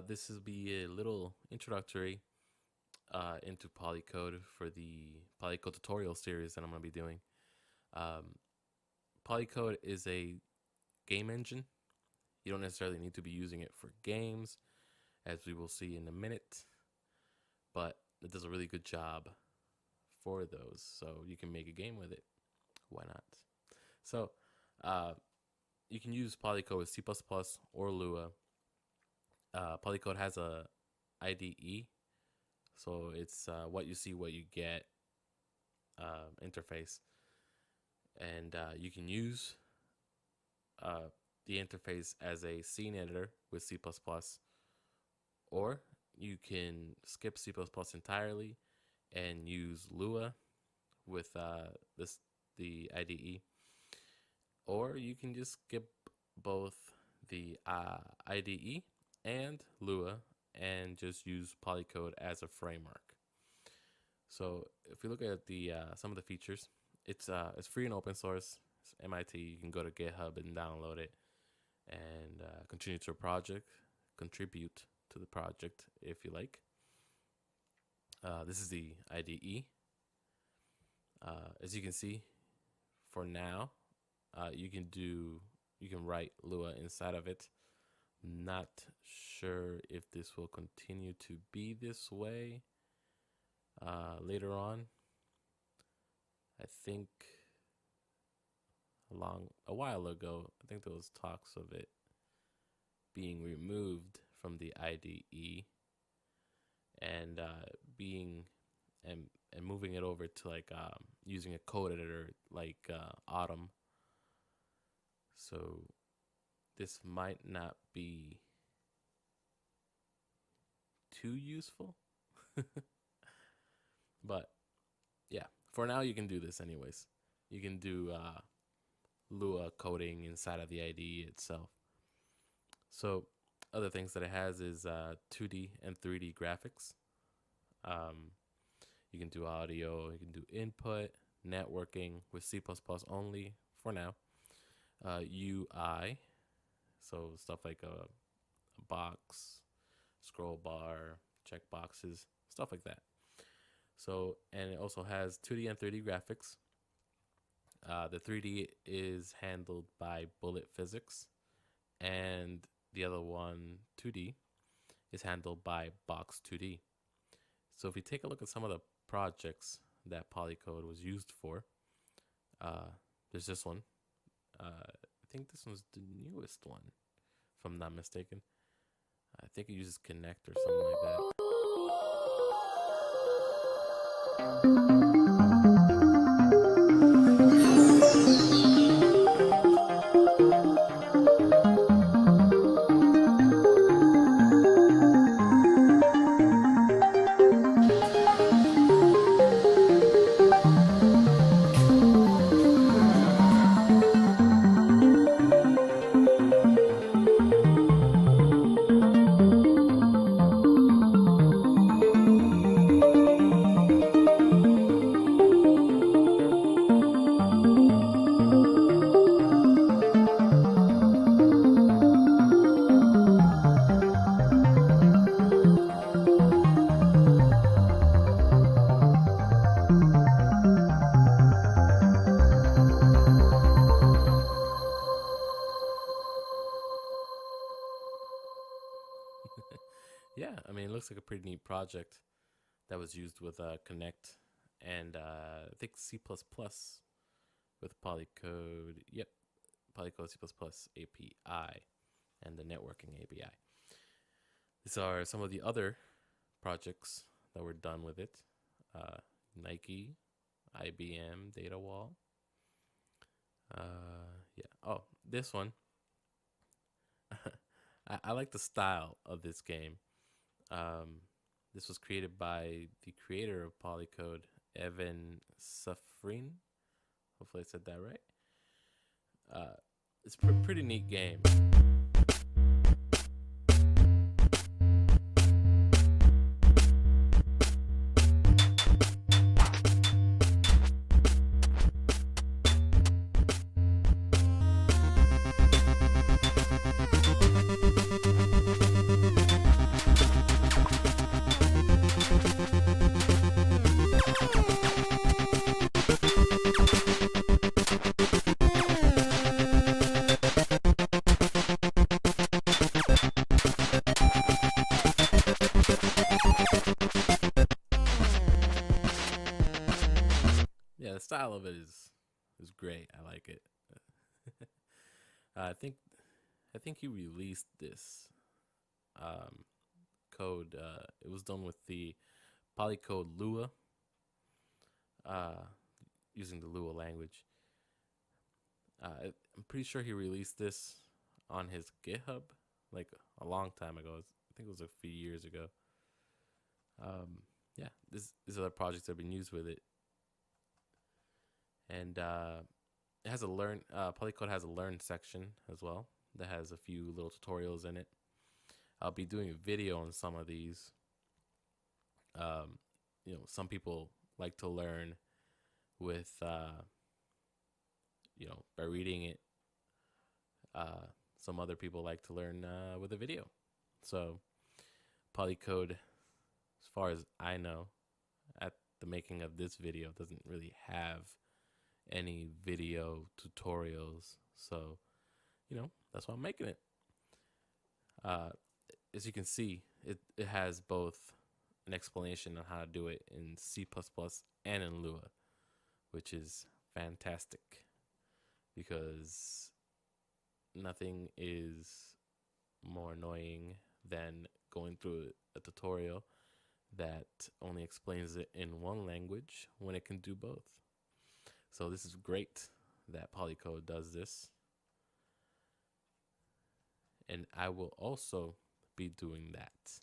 This will be a little introductory into Polycode for the Polycode tutorial series that I'm going to be doing. Polycode is a game engine. You don't necessarily need to be using it for games, as we will see in a minute, but it does a really good job for those, so you can make a game with it. Why not? So you can use Polycode with C++ or Lua. Polycode has a IDE, so it's what you see, what you get interface, and you can use the interface as a scene editor with C++, or you can skip C++ entirely and use Lua with the IDE, or you can just skip both the IDE and Lua and just use Polycode as a framework. So if we look at the some of the features, it's free and open source. It's MIT. You can go to GitHub and download it and contribute to the project if you like. This is the IDE. As you can see, for now, you can write Lua inside of it. Not sure if this will continue to be this way later on. I think a while ago, I think there was talks of it being removed from the IDE and moving it over to like using a code editor like Autumn. So this might not be too useful, but yeah, for now you can do this anyways. You can do Lua coding inside of the IDE itself. So other things that it has is 2D and 3D graphics. You can do audio, you can do input, networking with C++ only for now. UI, so stuff like a box, scroll bar, check boxes, stuff like that. So, and it also has 2D and 3D graphics. The 3D is handled by Bullet Physics, and the other one, 2D, is handled by Box 2D. So if you take a look at some of the projects that Polycode was used for, there's this one. I think this one's the newest one, if I'm not mistaken. I think it uses Connect or something like that. Yeah, I mean, it looks like a pretty neat project that was used with Connect and I think C++ with Polycode. Yep, Polycode C++ API and the networking API. These are some of the other projects that were done with it. Nike, IBM, Data Wall. Yeah. Oh, this one. I like the style of this game. This was created by the creator of Polycode, Evan Safrin. Hopefully I said that right. It's a pretty neat game. The style of it is great. I like it. I think he released this um, code. It was done with the Polycode Lua, uh, using the Lua language. I'm pretty sure he released this on his GitHub like a long time ago. I think it was a few years ago. Yeah, these other projects have been used with it, and it has a learn. Polycode has a learn section as well that has a few little tutorials in it. I'll be doing a video on some of these. Some people like to learn with, by reading it. Some other people like to learn with a video. So Polycode, as far as I know, at the making of this video, doesn't really have any video tutorials. So, that's why I'm making it. As you can see, it has both an explanation on how to do it in C++ and in Lua, which is fantastic because nothing is more annoying than going through a tutorial that only explains it in one language when it can do both. So this is great that Polycode does this. And I will also be doing that.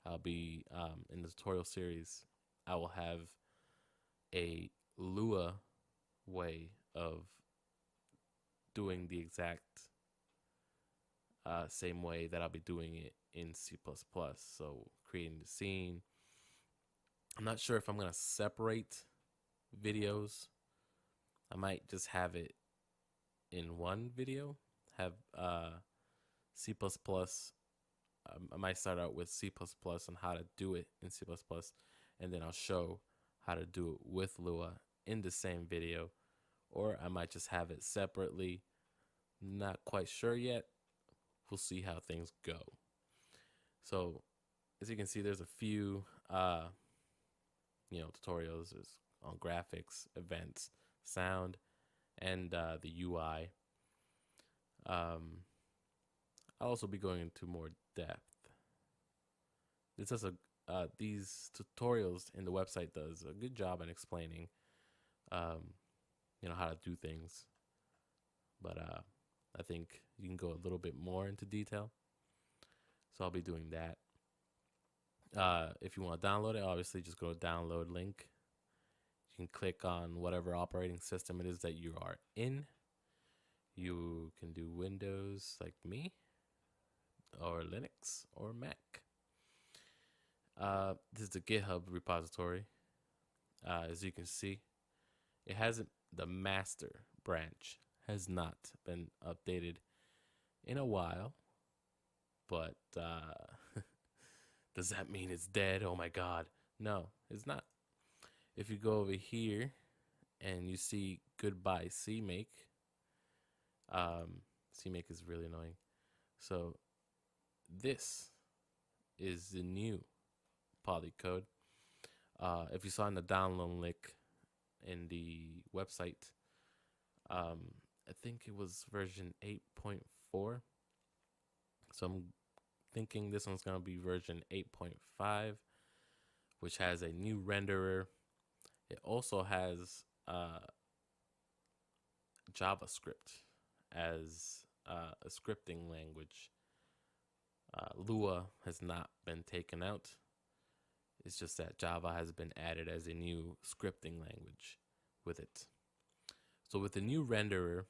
I'll be, in the tutorial series, I will have a Lua way of doing the exact same way that I'll be doing it in C++. So creating the scene. I'm not sure if I'm going to separate videos. I might just have it in one video. Have C++. I might start out with C++ on how to do it in C++, and then I'll show how to do it with Lua in the same video. Or I might just have it separately. Not quite sure yet. We'll see how things go. So, as you can see, there's a few, tutorials. There's on graphics, events, sound, and the UI. I'll also be going into more depth. These tutorials in the website does a good job in explaining, how to do things. But I think you can go a little bit more into detail. So I'll be doing that. If you want to download it, obviously just go to download link. You can click on whatever operating system it is that you are in. You can do Windows like me, or Linux, or Mac. This is the GitHub repository. As you can see, the master branch has not been updated in a while, but does that mean it's dead? Oh my God. No, it's not. If you go over here and you see goodbye CMake, CMake is really annoying. So this is the new Polycode. If you saw in the download link in the website, I think it was version 8.4. So I'm thinking this one's going to be version 8.5, which has a new renderer. It also has JavaScript as a scripting language. Lua has not been taken out. It's just that Java has been added as a new scripting language with it. So with the new renderer,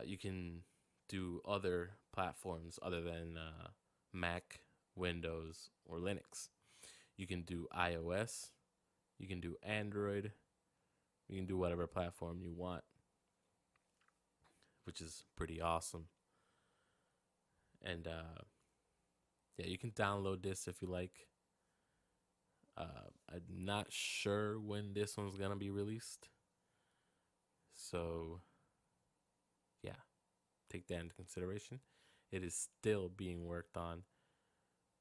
you can do other platforms other than Mac, Windows, or Linux. You can do iOS, you can do Android, you can do whatever platform you want, which is pretty awesome. And you can download this if you like. I'm not sure when this one's gonna be released, so yeah, take that into consideration. It is still being worked on,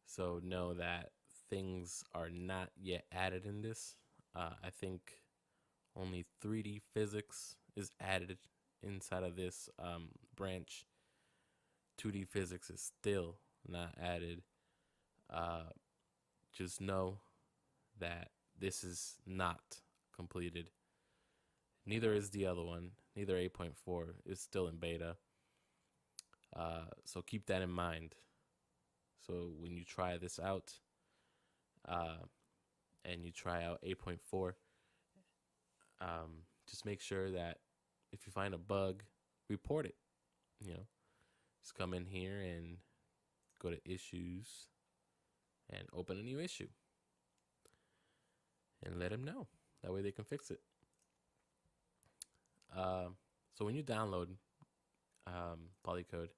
so know that things are not yet added in this. I think only 3D physics is added inside of this branch. 2D physics is still not added. Uh, just know that this is not completed. Neither is the other one. Neither 8.4 is still in beta. So keep that in mind. So when you try this out, and you try out 8.4, just make sure that if you find a bug, report it. You know, just come in here and go to issues and open a new issue and let them know. That way they can fix it. So when you download Polycode,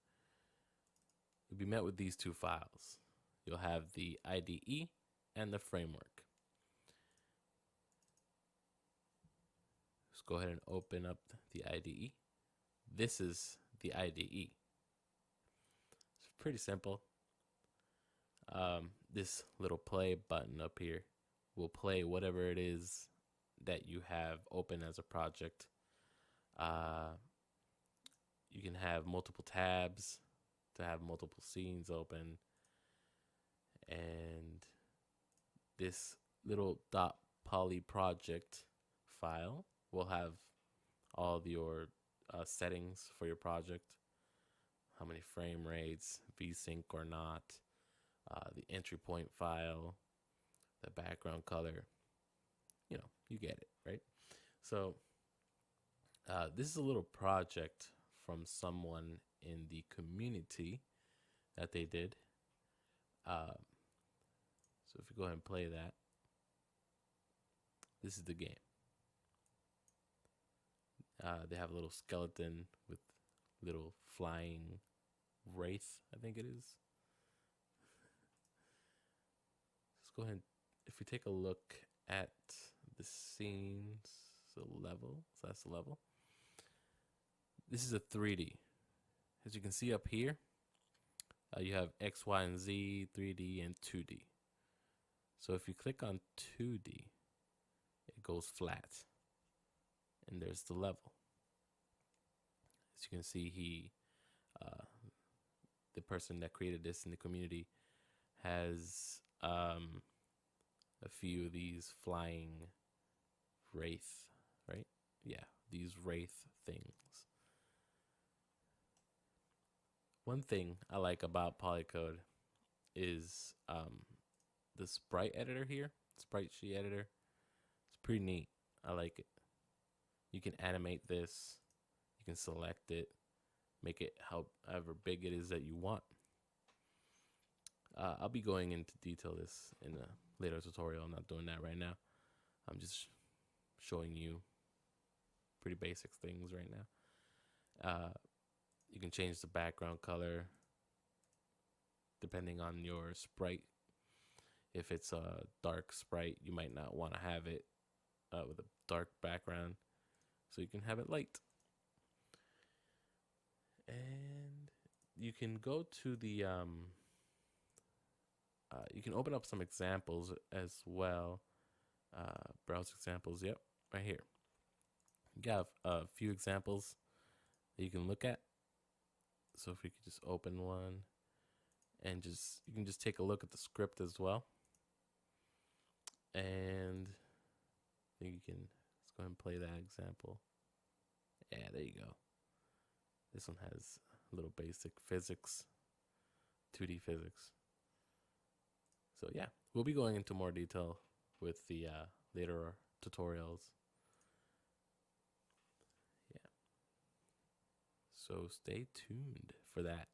you'll be met with these two files. You'll have the IDE and the framework. Just go ahead and open up the IDE. This is the IDE. It's pretty simple. This little play button up here will play whatever it is that you have open as a project. You can have multiple tabs to have multiple scenes open, and this little .poly project file will have all of your settings for your project, how many frame rates, VSync or not, the entry point file, the background color. You know, you get it, right? So this is a little project from someone in the community that they did. So if you go ahead and play that, this is the game. They have a little skeleton with little flying wraith, I think it is. Let's go ahead. If we take a look at the scenes, so level, so that's the level. This is a 3D. As you can see up here, you have X, Y, and Z, 3D, and 2D. So if you click on 2D, it goes flat. And there's the level. As you can see, the person that created this in the community has a few of these flying wraith, right? Yeah, these wraith things. One thing I like about Polycode is the sprite editor here, sprite sheet editor. It's pretty neat. I like it. You can animate this. You can select it, make it however big it is that you want. I'll be going into detail this in a later tutorial. I'm not doing that right now. I'm just showing you pretty basic things right now. You can change the background color depending on your sprite. If it's a dark sprite, you might not want to have it with a dark background, so you can have it light. And you can go to the you can open up some examples as well. Browse examples. Yep, right here. You got a few examples that you can look at. So if we could just open one and you can just take a look at the script as well. And I think you can, let's go ahead and play that example. Yeah, there you go. This one has a little basic physics, 2D physics. So yeah, we'll be going into more detail with the later tutorials. Yeah. So stay tuned for that.